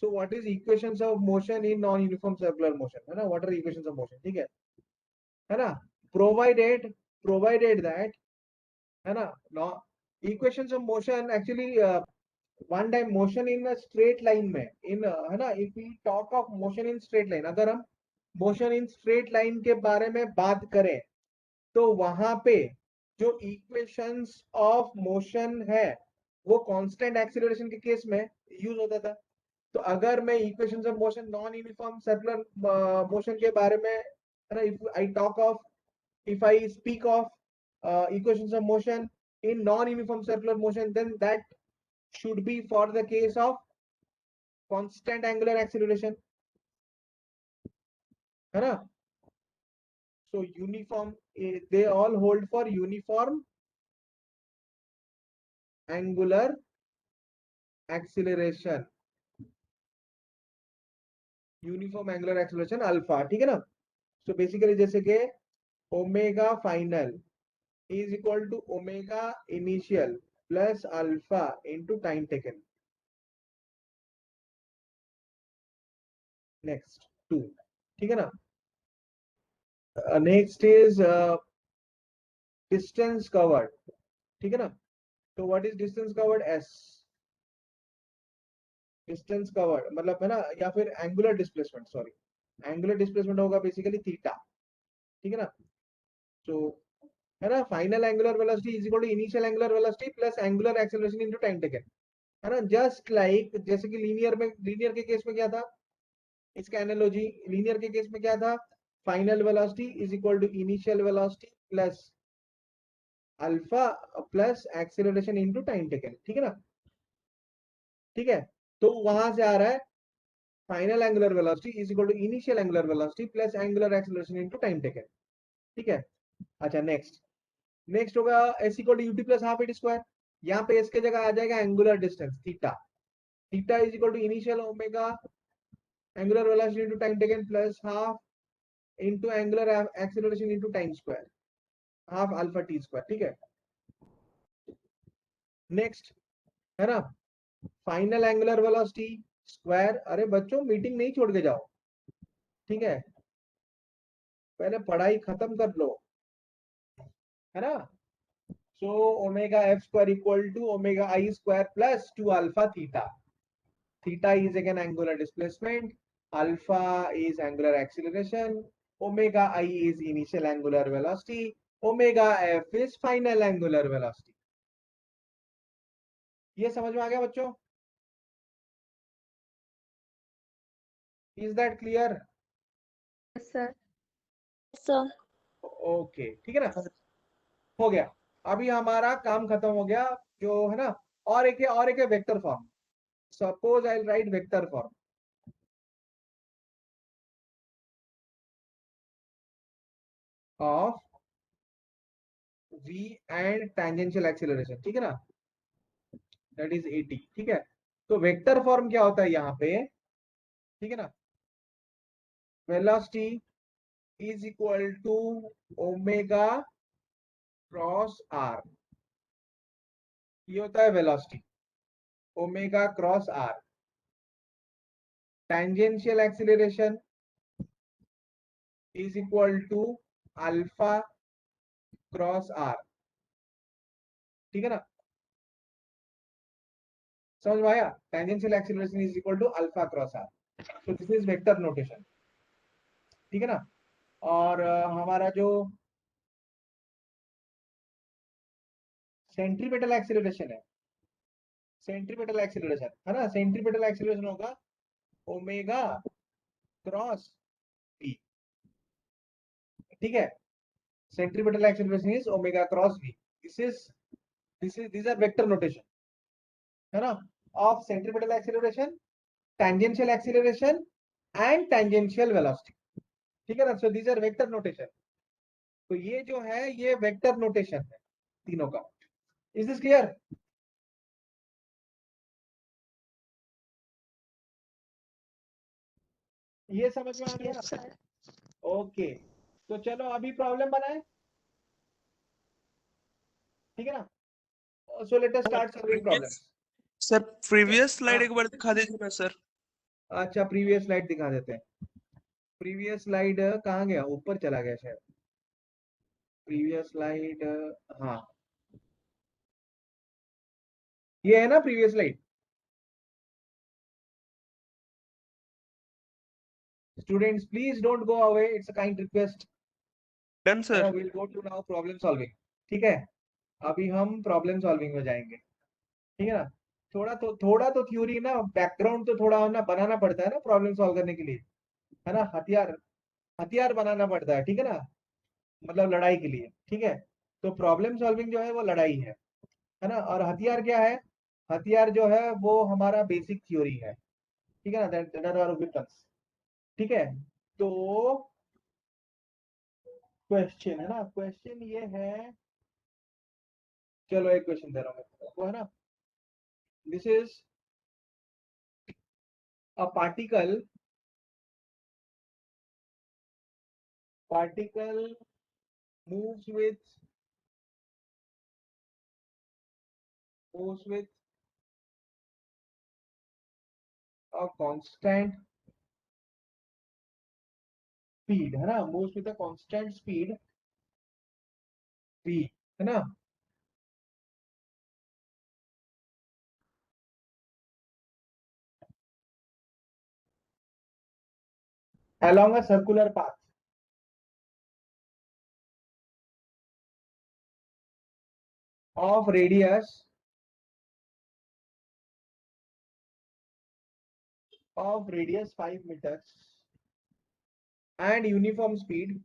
So what is equations of motion in non uniform circular motion, है ना। What are equations of motion, ठीक है ना। प्रोवाइडेड दैट, है ना, equations of motion actually one time motion in straight line में, इन है ना, if we talk of motion in straight line, अगर हम मोशन इन स्ट्रेट लाइन के बारे में बात करें तो वहां पे जो इक्वेशंस ऑफ मोशन है वो कांस्टेंट एक्सीलरेशन के केस में यूज होता था। तो अगर मैं equations of motion non uniform circular motion के बारे में, है ना, if I speak of equations of motion in non-uniform circular motion, then that should be for the case of constant angular acceleration, है ना। So uniform, they all hold for uniform angular acceleration, uniform angular acceleration alpha, ठीक है ना। So basically जैसे कि omega final is equal to omega initial plus alpha into time taken. Next 2, ठीक है ना। नेक्स्ट इज डिस्टेंस कवर्ड, ठीक है ना। तो what is distance covered, S. Distance covered मतलब, है ना, या फिर angular displacement, sorry, angular displacement होगा बेसिकली थीटा, ठीक है ना। तो है ना, final angular velocity is equal to initial angular velocity plus angular acceleration into time taken, है ना। जस्ट लाइक जैसे कि लीनियर के केस में क्या था, इसका एनालॉजी लीनियर के केस में क्या था, final velocity is equal to initial velocity plus alpha plus acceleration into time taken, ठीक है ना। ठीक है, तो वहां से आ रहा है final angular velocity is equal to initial angular velocity plus angular acceleration into time taken, ठीक है। अच्छा नेक्स्ट होगा S equal to U T plus half A T square. यहाँ पे इसके जगह आ जाएगा angular distance theta. Theta is equal to initial omega angular velocity into time taken plus half into angular acceleration into time square, half alpha T square, ठीक है। Next, है ना, फाइनल एंगुलर वेलोसिटी स्क्वायर। अरे बच्चों meeting नहीं छोड़ के जाओ, ठीक है, पहले पढ़ाई खत्म कर लो, है ना। So omega F square equal to omega I square plus 2 alpha theta. Theta is again angular displacement, alpha is angular acceleration, omega I is initial angular velocity, omega f is final angular velocity। ये समझ में आ गया बच्चों? Is that clear? Sir sir okay, ठीक है ना, हो गया। अभी हमारा काम खत्म हो गया, जो है ना, और एक vector form. Suppose I right vector form of v and tangential acceleration, ठीक है ना, दैट इज 80, ठीक है। तो वेक्टर फॉर्म क्या होता है यहाँ पे, ठीक है ना, velocity is equal to omega cross R, ये होता है velocity, omega cross R. Tangential acceleration is equal to alpha cross R, ठीक है ना, समझ में आया। Tangential acceleration is equal to alpha cross R. तो दिस इज वेक्टर नोटेशन, ठीक है ना। और हमारा जो सेंट्रीपेटल एक्सीलरेशन है, सेंट्रीपेटल एक्सीलरेशन, है ना, सेंट्रीपेटल एक्सीलरेशन होगा ओमेगा क्रॉस v, ठीक है। Centripetal acceleration is omega cross v। these are vector notation, है ना, of centripetal acceleration, tangential acceleration and tangential velocity, ठीक है ना। so these are vector notation। तो ये जो है ये वेक्टर नोटेशन है तीनों का। Is this clear? ये समझ में आ गया? यस सर ओके, तो चलो अभी प्रॉब्लम बनाए, ठीक है ना? सो let us start solving problems. Sir previous slide हाँ, एक बार दिखा दीजिए ना सर। अच्छा प्रीवियस स्लाइड दिखा देते हैं। प्रीवियस स्लाइड कहाँ गया, ऊपर चला गया शायद। प्रीवियस स्लाइड, हाँ ये है ना previous slide. Students please don't go away, it's a kind request, done है ना? Sir. Will go to now problem solving, ठीक है? अभी हम प्रॉब्लम सॉल्विंग में जाएंगे, ठीक है ना? थोड़ा तो थ्योरी ना, बैकग्राउंड तो थोड़ा ना बनाना पड़ता है ना प्रॉब्लम सॉल्व करने के लिए, है ना? हथियार हथियार बनाना पड़ता है, ठीक है ना? मतलब लड़ाई के लिए, ठीक है? तो प्रॉब्लम सॉल्विंग जो है वो लड़ाई है ना? और हथियार क्या है? हथियार जो है वो हमारा बेसिक थ्योरी है, ठीक है ना? दैट आर वेपन्स, ठीक है? तो क्वेश्चन है ना, क्वेश्चन ये है, चलो एक क्वेश्चन दे रहा हूँ मैं, वो है ना, this is a particle moves with a constant speed, है ना? moves with a constant speed v, है ना? along a circular path of radius 5 meters and uniform speed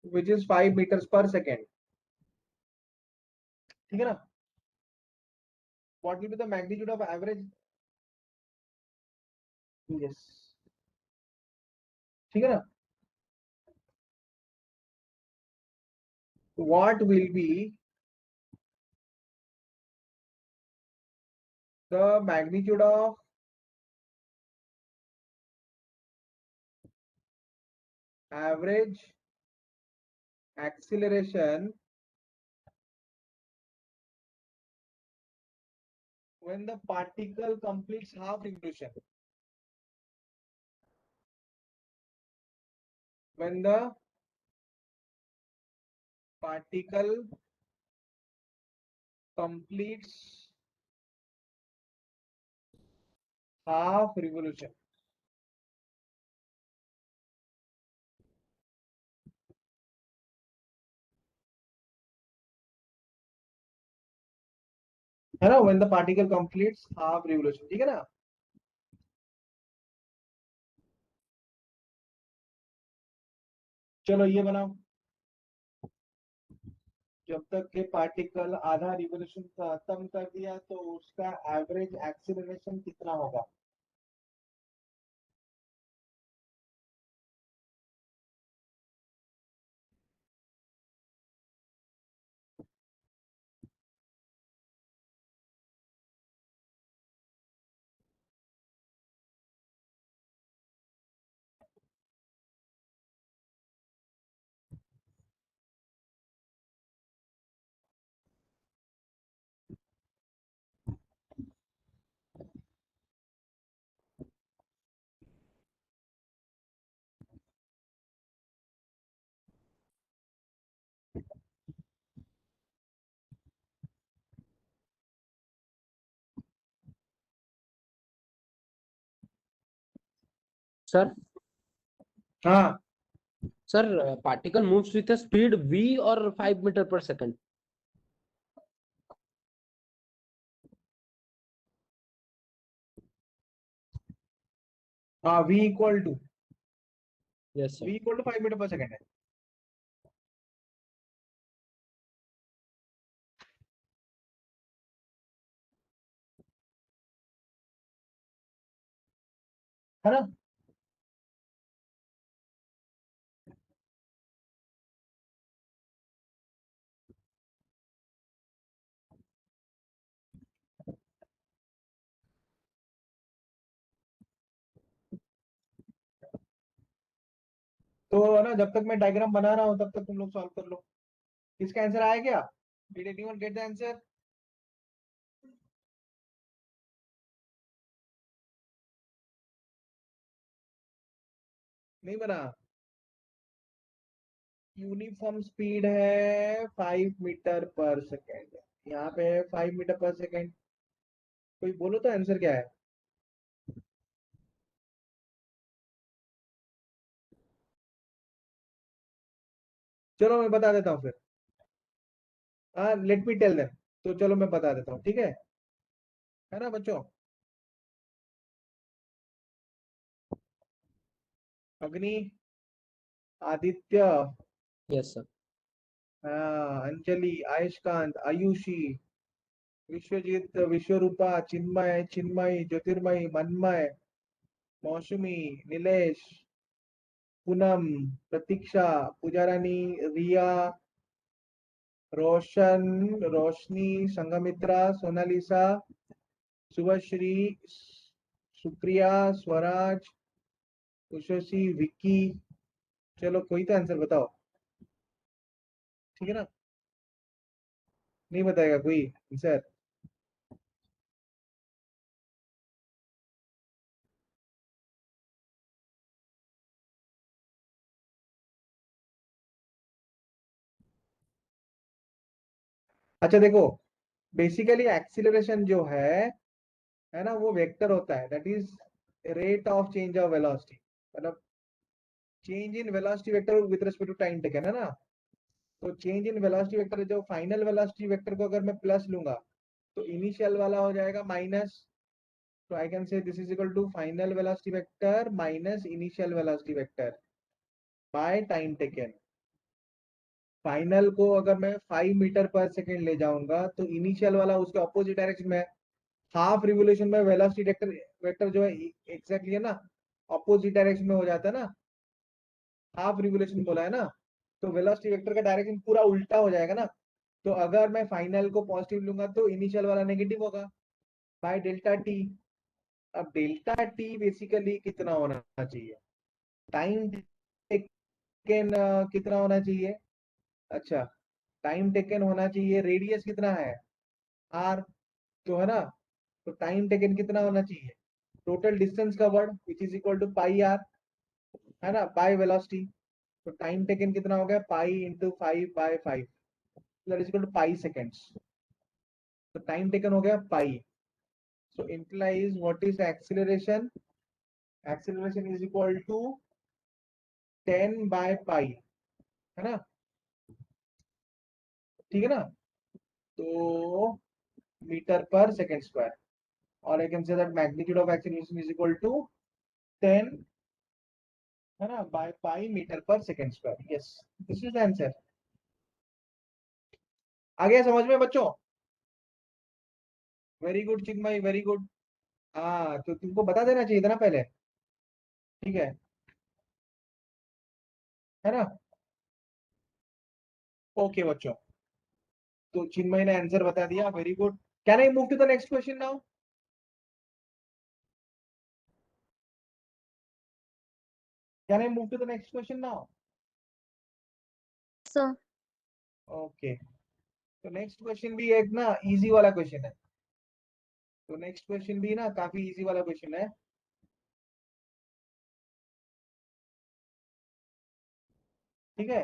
which is 5 meters per second, ठीक है ना? what will be the magnitude of average, yes, ठीक है ना? what will be the magnitude of average acceleration when the particle completes half revolution, when the particle completes half revolution, है ना? when the particle completes half revolution, ठीक है ना? चलो ये बनाओ, जब तक के पार्टिकल आधा रिवोल्यूशन खत्म कर दिया तो उसका एवरेज एक्सीलरेशन कितना होगा? सर हाँ sir particle moves with speed v और 5 मीटर पर सेकंड। हाँ, v equal to yes sir. 5 metre per second है। है ना? तो ना जब तक मैं डायग्राम बना रहा हूँ तब तक तुम लोग सॉल्व कर लो। इसका आंसर आया क्या? Did anyone get the answer? नहीं बना? यूनिफॉर्म स्पीड है 5 मीटर पर सेकेंड, यहाँ पे है 5 मीटर पर सेकेंड। कोई बोलो तो आंसर क्या है? चलो मैं बता देता हूँ फिर। हाँ, लेट मी टेल देम। तो चलो मैं बता देता हूँ, ठीक है ना बच्चों? अग्नि, आदित्य, यस सर। अंजलि, आयुष्कांत, आयुषी, विश्वजीत, विश्वरूपा, चिन्मय, चिन्मय, ज्योतिर्मय, मनमय, मौसमी, नीलेश, पूनम, प्रतीक्षा, पूजारानी, रिया, रोशन, रोशनी, संगमित्रा, सोनालिसा, शुभश्री, सुप्रिया, स्वराज, उषसी, विक्की। चलो कोई तो आंसर बताओ, ठीक है ना? नहीं बताएगा कोई आंसर? अच्छा देखो, बेसिकली एक्सीलरेशन जो है ना, वो वेक्टर होता है, that is rate of change of velocity, मतलब change in velocity vector with respect to time taken, है ना? तो चेंज इन वेलोसिटी वेक्टर, जो फाइनल वेलोसिटी वेक्टर को अगर मैं प्लस लूंगा तो इनिशियल वाला हो जाएगा माइनस। तो I can say this is equal to final velocity vector minus initial velocity vector by time taken. Final को अगर मैं 5 मीटर पर सेकेंड ले जाऊंगा तो इनिशियल वाला उसके ऑपोजिट डायरेक्शन में, हाफ रिवोल्यूशन में वेलोसिटी वेक्टर वेक्टर जो है एग्जैक्टली है ना, ऑपोजिट डायरेक्शन में हो जाता है ना। हाफ रिवोल्यूशन बोला है ना, तो वेलोसिटी वेक्टर का डायरेक्शन पूरा उल्टा हो जाएगा ना। तो अगर मैं फाइनल को पॉजिटिव लूंगा तो इनिशियल वाला नेगेटिव होगा बाय डेल्टा टी। अब डेल्टा टी बेसिकली कितना होना चाहिए? टाइम टेकन कितना होना चाहिए? अच्छा, टाइम टेकन होना चाहिए, रेडियस कितना है? आर, तो है ना? तो टाइम टेकन कितना होना चाहिए? Total distance covered which is equal to pi R, है ना, बाय वेलोसिटी। तो टाइम टेकन कितना हो गया? Pi into 5/5, that is equal to pi seconds. तो टाइम टेकन हो गया पाई। सो implies what is acceleration? Acceleration is equal to 10/पाई, है ना? ठीक है ना? तो मीटर पर सेकेंड स्क्वायर, और I can say that magnitude of acceleration is equal to 10, है ना, by pi metre per second square. Yes, this is the answer. आ गया समझ में बच्चों? Very good Chinmay, very good. हाँ, तो तुमको बता देना चाहिए था ना पहले, ठीक है ना? ओके बच्चों, तो चिन्मय ने आंसर बता दिया, very good. Can I move to the next question now? Can I move to the next question now? sir. Okay, तो नेक्स्ट क्वेश्चन भी एक ना इजी वाला क्वेश्चन है। तो नेक्स्ट क्वेश्चन भी ना काफी इजी वाला क्वेश्चन है, ठीक है?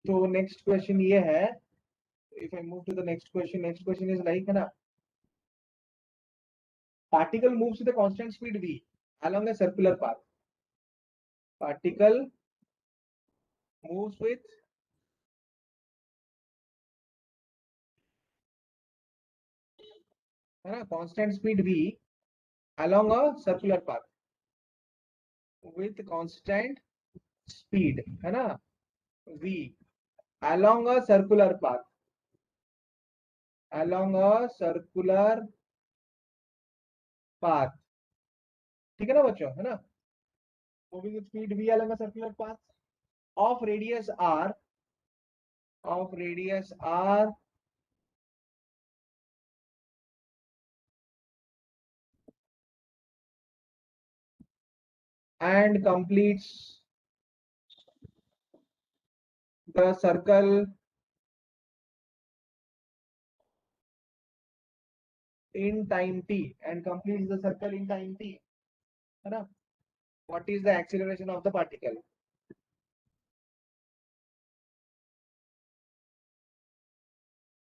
तो नेक्स्ट क्वेश्चन ये है, if I move to the next question is like, है ना, particle moves with a constant speed v along a circular path. Particle moves with, है ना, constant speed v along a circular path with constant speed, है ना, v along a circular path, along a circular path, ठीक है ना बच्चों, है ना? Moving with speed v along a circular path of radius r, of radius r, and completes the circle in time t, and completes the circle in time t, है ना? What is the acceleration of the particle?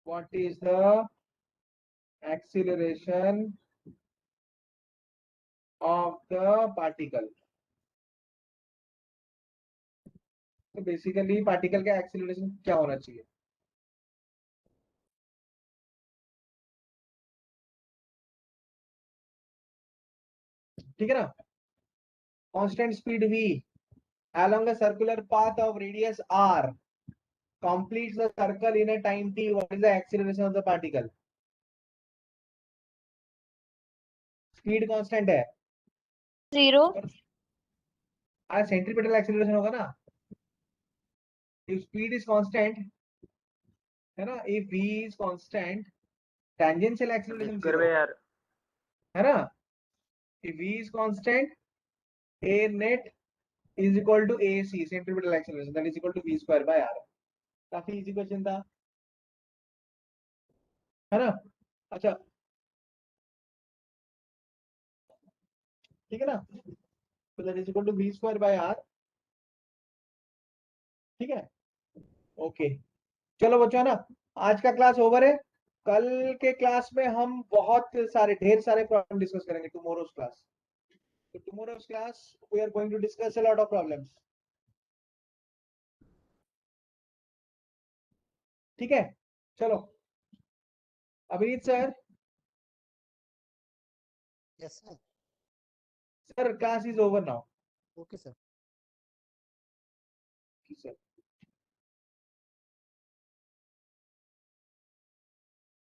What is the acceleration of the particle? तो basically particle का acceleration क्या होना चाहिए? ठीक है ना? Constant speed v along a circular path of radius r completes the circle in a time t. What is the acceleration of the particle? Speed constant है, 0. आज सेंट्रीपिटल एक्सीलरेशन होगा ना? if speed is constant, है ना? if v is constant, tangential acceleration square 0 by R. है ना? if v is constant, a net is equal to ac, centripetal acceleration, that is equal to v square by r. काफी easy question था, है ना? अच्छा, ठीक है ना? तो that is equal to v square by r. ठीक है, ओके। चलो बच्चों, है ना, आज का क्लास ओवर है। कल के क्लास में हम बहुत सारे ढेर सारे प्रॉब्लम डिस्कस करेंगे। टुमारोज क्लास, तो tomorrow's class we are going to discuss a lot of problems. ठीक है, चलो Abhineet sir, Yes, sir. Sir class is over now. Okay, sir. Sir